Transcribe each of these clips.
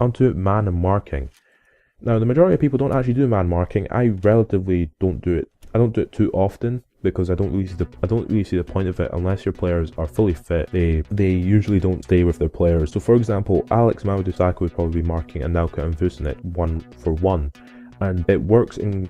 onto man marking. Now, the majority of people don't actually do man marking. I relatively don't do it. I don't do it too often because I don't really see the point of it unless your players are fully fit. They usually don't stay with their players. So, for example, Alex Mamadou would probably be marking Anelka and Vucinic 1-for-1, and it works in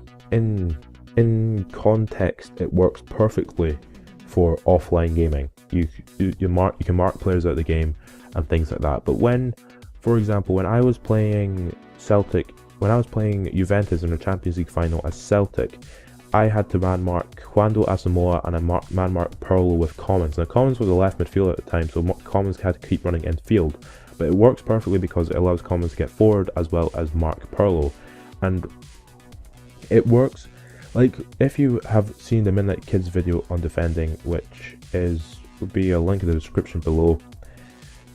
context. It works perfectly for offline gaming. You can mark players out of the game and things like that. But when, for example, when I was playing Juventus in the Champions League final as Celtic, I had to man mark Juando Asamoah and man mark Pirlo with Commons. Now Commons was a left midfielder at the time, so Commons had to keep running in field, but it works perfectly because it allows Commons to get forward as well as mark Pirlo, and it works. Like, if you have seen the Midnight Kids video on defending, which would be a link in the description below,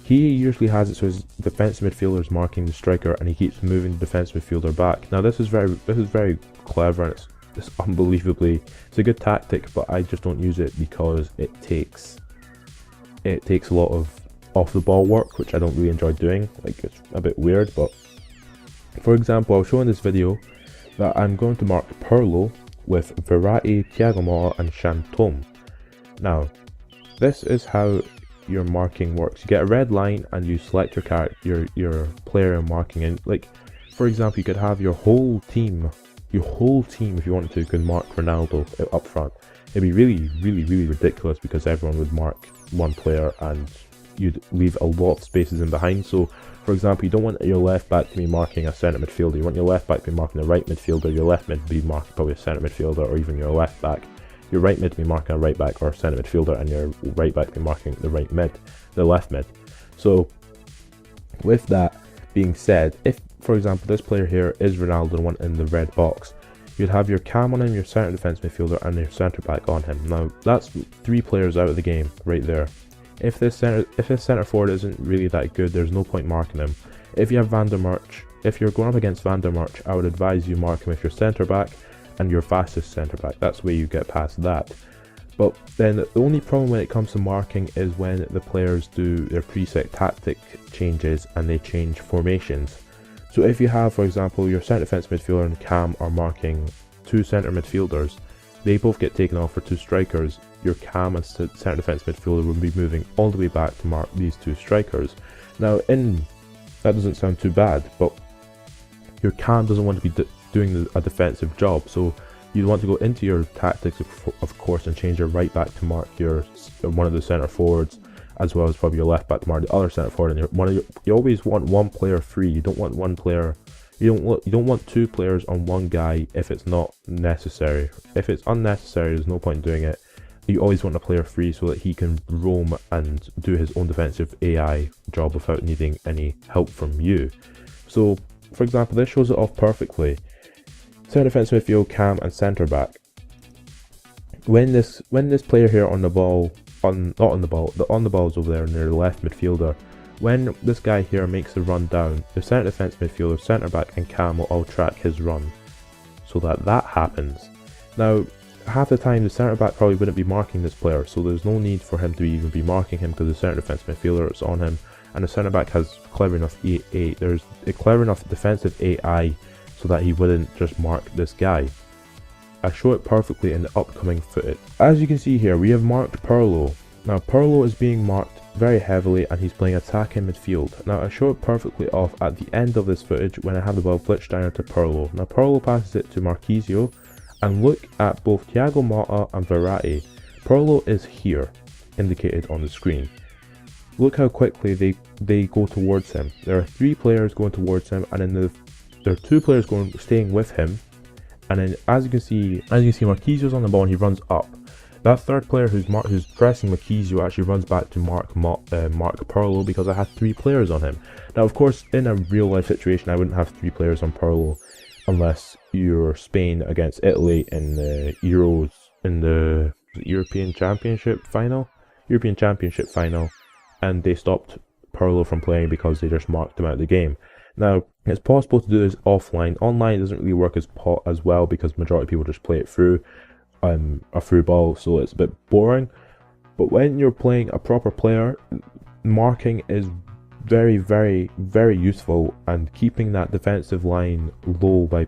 he usually has it so his defensive midfielder is marking the striker and he keeps moving the defensive midfielder back. Now this is very clever, and it's unbelievably, it's a good tactic, but I just don't use it because it takes a lot of off the ball work, which I don't really enjoy doing. Like, it's a bit weird. But for example, I'll show in this video that I'm going to mark Pirlo with Verratti, Thiago Motta and Chantôme. Now, this is how your marking works. You get a red line and you select your player you're marking in. Like, for example, you could have your whole team, if you wanted to, could mark Ronaldo up front. It'd be really ridiculous because everyone would mark one player and you'd leave a lot of spaces in behind. So, for example, you don't want your left back to be marking a centre midfielder. You want your left back to be marking the right midfielder, your left mid to be marking probably a centre midfielder, or even your left back. Your right mid to be marking a right back or a centre midfielder, and your right back to be marking the left mid. So, with that being said, if, for example, this player here is Ronaldo, the one in the red box, you'd have your cam on him, your centre defence midfielder, and your centre back on him. Now, that's 3 players out of the game right there. If this centre forward isn't really that good, there's no point marking him. If you have Van der March, if you're going up against Van der March, I would advise you mark him with your centre back and your fastest centre back. That's where you get past that. But then the only problem when it comes to marking is when the players do their preset tactic changes and they change formations. So if you have, for example, your centre defence midfielder and cam are marking 2 centre midfielders, they both get taken off for 2 strikers. Your cam and centre defence midfielder will be moving all the way back to mark these 2 strikers. Now, that doesn't sound too bad, but your cam doesn't want to be doing a defensive job, so you want to go into your tactics, of course, and change your right back to mark one of the centre forwards, as well as probably your left back to mark the other centre forward. And you always want one player free. You don't want one player. You don't want 2 players on one guy if it's not necessary. If it's unnecessary, there's no point in doing it. You always want a player free so that he can roam and do his own defensive AI job without needing any help from you. So, for example, this shows it off perfectly. Centre defence midfield, cam and centre back. When this player here on the ball, on the ball is over there near the left midfielder. When this guy here makes a run down, the centre defence midfielder, centre back and cam will all track his run, so that happens. Now, half the time the centre back probably wouldn't be marking this player, so there's no need for him to even be marking him because the centre defence midfielder is on him, and the centre back has clever enough defensive AI so that he wouldn't just mark this guy. I show it perfectly in the upcoming footage. As you can see here, we have marked Pirlo. Now Pirlo is being marked very heavily and he's playing attacking midfield. Now I show it perfectly off at the end of this footage when I have the ball glitched down to Pirlo. Now Pirlo passes it to Markkoos, and look at both Thiago Motta and Verratti. Pirlo is here, indicated on the screen. Look how quickly they go towards him. There are 3 players going towards him, and then there are 2 players staying with him. And then as you can see Markkoos on the ball and he runs up. That third player who's pressing Markkoos actually runs back to mark Pirlo because I had 3 players on him. Now of course in a real life situation I wouldn't have 3 players on Pirlo unless you're Spain against Italy in the Euros, in the European Championship final, and they stopped Pirlo from playing because they just marked him out of the game. Now, it's possible to do this offline. Online doesn't really work as well because majority of people just play it through a through ball, so it's a bit boring. But when you're playing a proper player, marking is very, very, very useful, and keeping that defensive line low by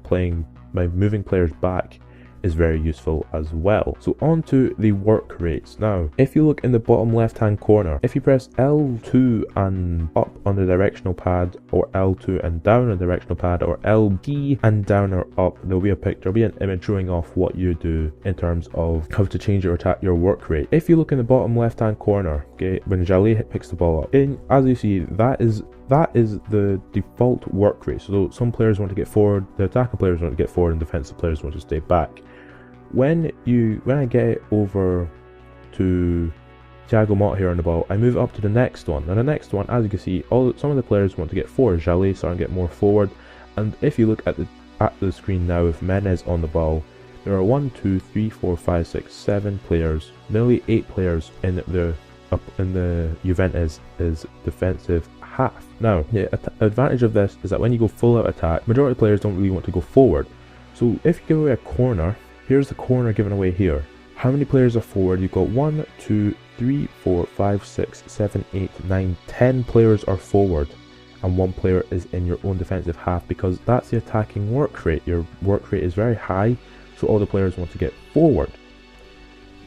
moving players back is very useful as well. So on to the work rates. Now, if you look in the bottom left hand corner, if you press L2 and up on the directional pad, or L2 and down on the directional pad, or LB and down or up, there'll be an image showing off what you do in terms of how to change your work rate. If you look in the bottom left hand corner, okay, when Jalé picks the ball up, as you see, that is the default work rate. So some players want to get forward, the attacking players want to get forward, and defensive players want to stay back. When I get it over to Thiago Motta here on the ball, I move up to the next one. Now the next one, as you can see, some of the players want to get forward. Jalé starting to get more forward, and if you look at the screen now with Menez on the ball, there are 1, 2, 3, 4, 5, 6, 7 players, nearly 8 players in the Juventus is defensive half. Now, the advantage of this is that when you go full out attack, majority of players don't really want to go forward. So if you give away a corner, here's the corner given away here. How many players are forward? You've got 1, 2, 3, 4, 5, 6, 7, 8, 9, 10 players are forward, and 1 player is in your own defensive half, because that's the attacking work rate. Your work rate is very high, so all the players want to get forward.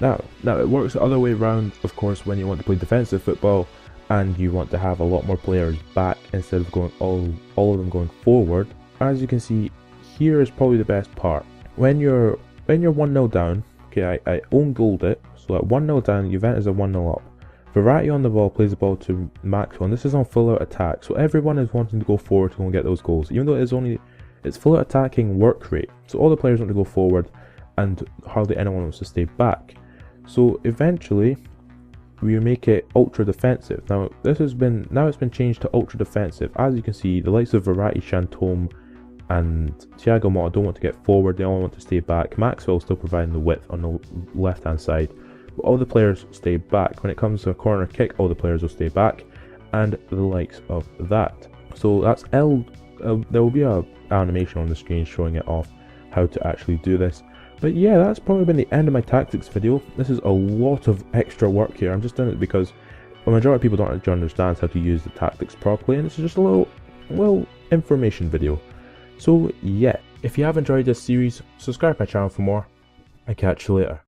Now it works the other way around, of course, when you want to play defensive football and you want to have a lot more players back instead of going all of them going forward. As you can see, here is probably the best part. When you're 1-0 down, okay, I own goaled it, so at 1-0 down, Juventus are 1-0 up. Verratti on the ball plays the ball to Markcoos, and this is on full out attack, so everyone is wanting to go forward to go and get those goals, even though it's full out attacking work rate, so all the players want to go forward and hardly anyone wants to stay back. So eventually we make it ultra defensive. Now it's been changed to ultra defensive. As you can see, the likes of Verratti, Chantôme and Thiago Motta don't want to get forward, they all want to stay back. Maxwell still providing the width on the left hand side, but all the players stay back. When it comes to a corner kick, all the players will stay back, and the likes of that. So that's there will be a animation on the screen showing it off how to actually do this. But yeah, that's probably been the end of my tactics video. This is a lot of extra work here. I'm just doing it because the majority of people don't actually understand how to use the tactics properly, and this is just a little information video. So yeah, if you have enjoyed this series, subscribe to my channel for more. I catch you later.